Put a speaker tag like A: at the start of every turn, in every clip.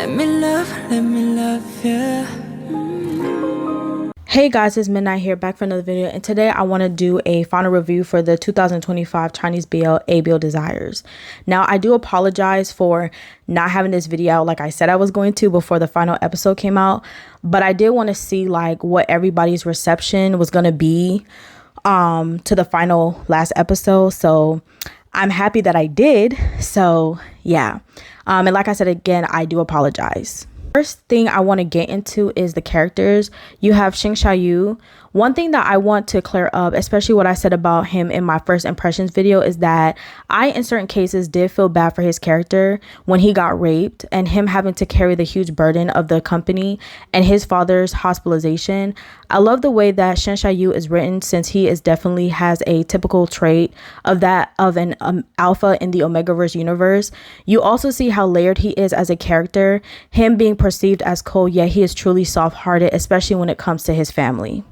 A: let me love you.
B: Hey guys, it's Midnight here, back for another video, and today I want to do a final review for the 2025 Chinese BL ABO Desires. Now, I do apologize for not having this video out like I said I was going to before the final episode came out, but I did want to see like what everybody's reception was going to be to the final last episode, so I'm happy that I did. So yeah, and like I said again, I do apologize. First thing I want to get into is the characters. You have Sheng Shao You. One thing that I want to clear up, especially what I said about him in my first impressions video, is that I, in certain cases, did feel bad for his character when he got raped and him having to carry the huge burden of the company and his father's hospitalization. I love the way that Sheng Shao You is written, since he is definitely has a typical trait of an alpha in the Omegaverse universe. You also see how layered he is as a character, him being perceived as cold, yet he is truly soft-hearted, especially when it comes to his family.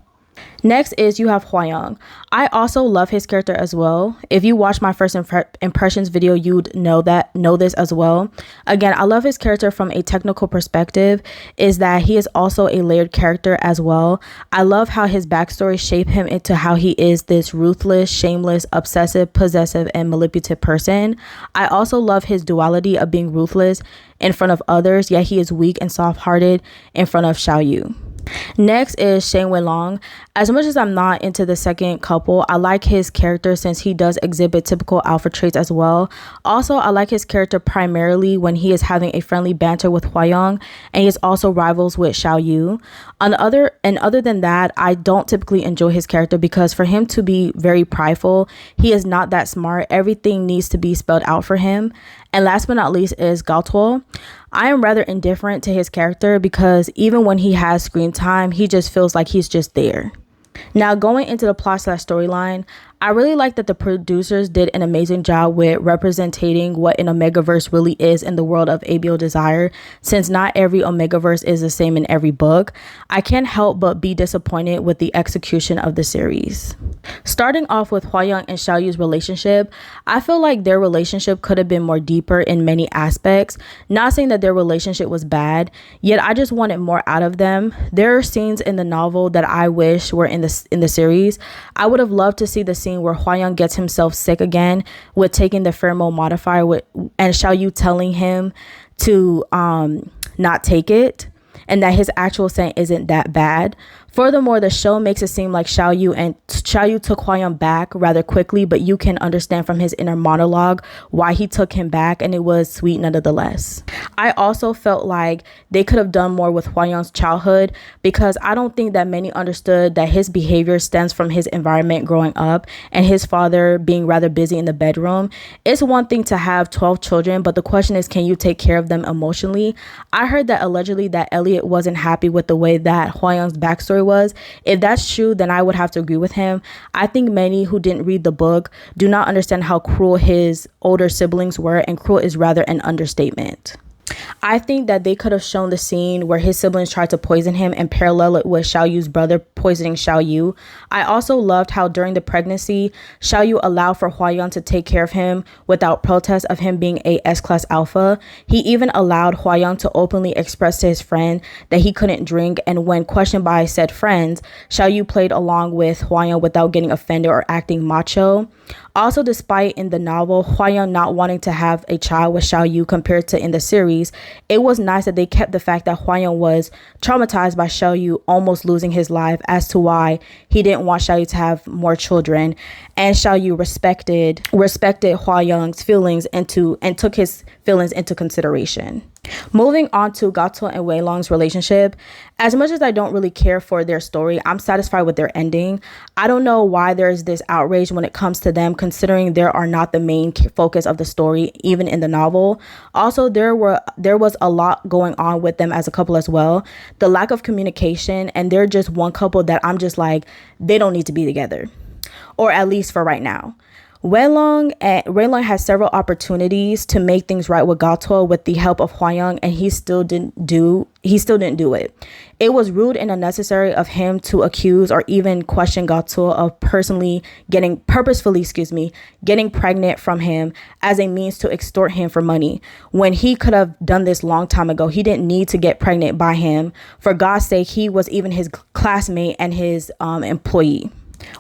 B: Next is you have Huayang. I also love his character as well. If you watch my first impressions video, you'd know this as well. Again, I love his character from a technical perspective, is that he is also a layered character as well. I love how his backstory shaped him into how he is this ruthless, shameless, obsessive, possessive, and manipulative person. I also love his duality of being ruthless in front of others, yet he is weak and soft-hearted in front of Shao Yu. Next is Sheng Wenlong. As much as I'm not into the second couple, I like his character since he does exhibit typical alpha traits as well. Also, I like his character primarily when he is having a friendly banter with Huayang, and he is also rivals with Shao Yu. Other than that, I don't typically enjoy his character because for him to be very prideful, he is not that smart. Everything needs to be spelled out for him. And last but not least is Gaotuo. I am rather indifferent to his character because even when he has screen time, he just feels like he's just there. Now, going into the plot/storyline, I really like that the producers did an amazing job with representing what an Omegaverse really is in the world of ABO Desire, since not every Omegaverse is the same in every book. I can't help but be disappointed with the execution of the series. Starting off with Huayang and Shao Yu's relationship, I feel like their relationship could have been more deeper in many aspects. Not saying that their relationship was bad, yet I just wanted more out of them. There are scenes in the novel that I wish were in the series. I would have loved to see the scene where Huayang gets himself sick again with taking the pheromone modifier and Shao Yu telling him to not take it, and that his actual scent isn't that bad. Furthermore, the show makes it seem like Shao Yu took Huayang back rather quickly, but you can understand from his inner monologue why he took him back, and it was sweet nonetheless. I also felt like they could have done more with Huayang's childhood, because I don't think that many understood that his behavior stems from his environment growing up and his father being rather busy in the bedroom. It's one thing to have 12 children, but the question is, can you take care of them emotionally? I heard that allegedly that Elliot wasn't happy with the way that Huayang's backstory was. If that's true, then I would have to agree with him. I think many who didn't read the book do not understand how cruel his older siblings were, and cruel is rather an understatement. I think that they could have shown the scene where his siblings tried to poison him and parallel it with Shao Yu's brother poisoning Shao Yu. I also loved how during the pregnancy, Shao Yu allowed for Huayang to take care of him without protest of him being a S-class alpha. He even allowed Huayang to openly express to his friend that he couldn't drink, and when questioned by said friends, Shao Yu played along with Huayang without getting offended or acting macho. Also, despite in the novel Huayang not wanting to have a child with Shao Yu compared to in the series, it was nice that they kept the fact that Huayang was traumatized by Shao Yu almost losing his life as to why he didn't want Shao Yu to have more children, and Shao Yu respected Huayang's feelings and took his feelings into consideration. Moving on to Gaotuo and Weilong's relationship, as much as I don't really care for their story, I'm satisfied with their ending. I don't know why there's this outrage when it comes to them, considering they are not the main focus of the story, even in the novel. Also, there was a lot going on with them as a couple as well. The lack of communication, and they're just one couple that I'm just like, they don't need to be together, or at least for right now. Wei Long had several opportunities to make things right with Gaotuo with the help of Huayang, and he still didn't do it. It was rude and unnecessary of him to accuse or even question Gaotuo of purposefully getting pregnant from him as a means to extort him for money, when he could have done this long time ago. He didn't need to get pregnant by him. For God's sake, he was even his classmate and his employee.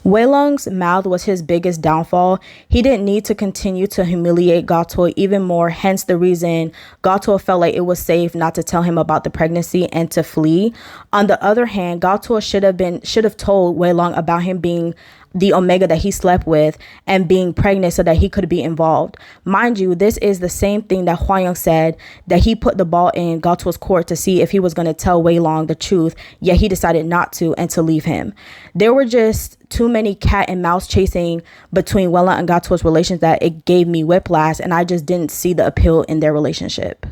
B: Wei Long's mouth was his biggest downfall. He didn't need to continue to humiliate Gaotuo even more, hence the reason Gaotuo felt like it was safe not to tell him about the pregnancy and to flee. On the other hand, Gaotuo should have told Wei Long about him being the Omega that he slept with and being pregnant so that he could be involved. Mind you, this is the same thing that Huayang said, that he put the ball in Gaotuo's court to see if he was going to tell Wei Long the truth, yet he decided not to and to leave him. There were just too many cat and mouse chasing between Wei Long and Gaotuo's relations that it gave me whiplash, and I just didn't see the appeal in their relationship.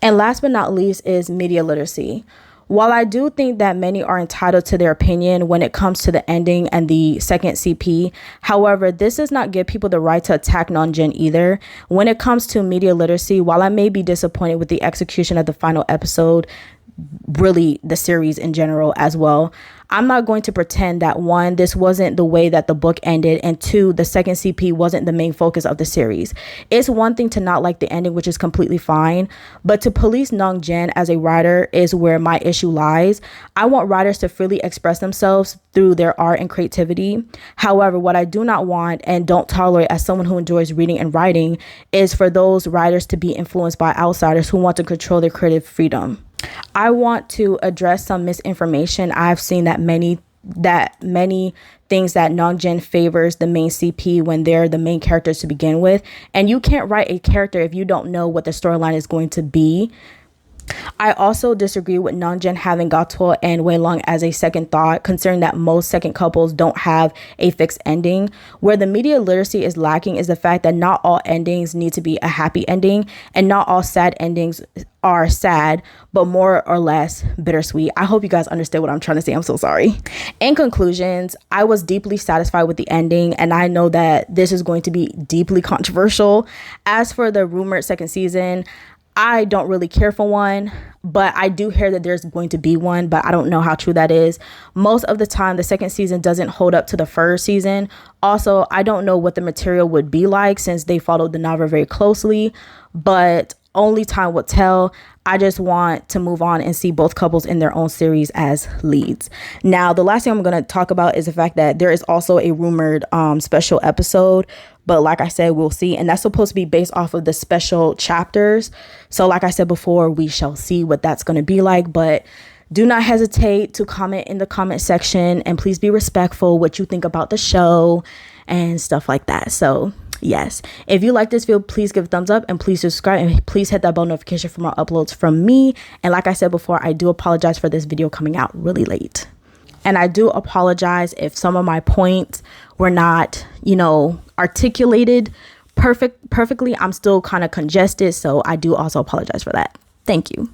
B: And last but not least is media literacy. While I do think that many are entitled to their opinion when it comes to the ending and the second CP, however, this does not give people the right to attack non-gen either. When it comes to media literacy, while I may be disappointed with the execution of the final episode, really the series in general as well, I'm not going to pretend that one, this wasn't the way that the book ended, and two, the second CP wasn't the main focus of the series. It's one thing to not like the ending, which is completely fine, but to police non-gen as a writer is where my issue lies. I want writers to freely express themselves through their art and creativity. However, what I do not want and don't tolerate as someone who enjoys reading and writing is for those writers to be influenced by outsiders who want to control their creative freedom. I want to address some misinformation. I've seen that many things that non-gen favors the main CP when they're the main characters to begin with. And you can't write a character if you don't know what the storyline is going to be. I also disagree with non-gen having Gaotuo and Wei Long as a second thought, considering that most second couples don't have a fixed ending. Where the media literacy is lacking is the fact that not all endings need to be a happy ending, and not all sad endings are sad, but more or less bittersweet. I hope you guys understand what I'm trying to say. I'm so sorry. In conclusions, I was deeply satisfied with the ending, and I know that this is going to be deeply controversial. As for the rumored second season, I don't really care for one, but I do hear that there's going to be one, but I don't know how true that is. Most of the time, the second season doesn't hold up to the first season. Also, I don't know what the material would be like since they followed the novel very closely, but only time will tell. I just want to move on and see both couples in their own series as leads. Now, the last thing I'm going to talk about is the fact that there is also a rumored special episode. But like I said, we'll see. And that's supposed to be based off of the special chapters. So like I said before, we shall see what that's going to be like. But do not hesitate to comment in the comment section. And please be respectful what you think about the show and stuff like that. So yes, if you like this video, please give a thumbs up and please subscribe and please hit that bell notification for more uploads from me. And like I said before, I do apologize for this video coming out really late. And I do apologize if some of my points were not, articulated perfectly. I'm still kind of congested, so I do also apologize for that. Thank you.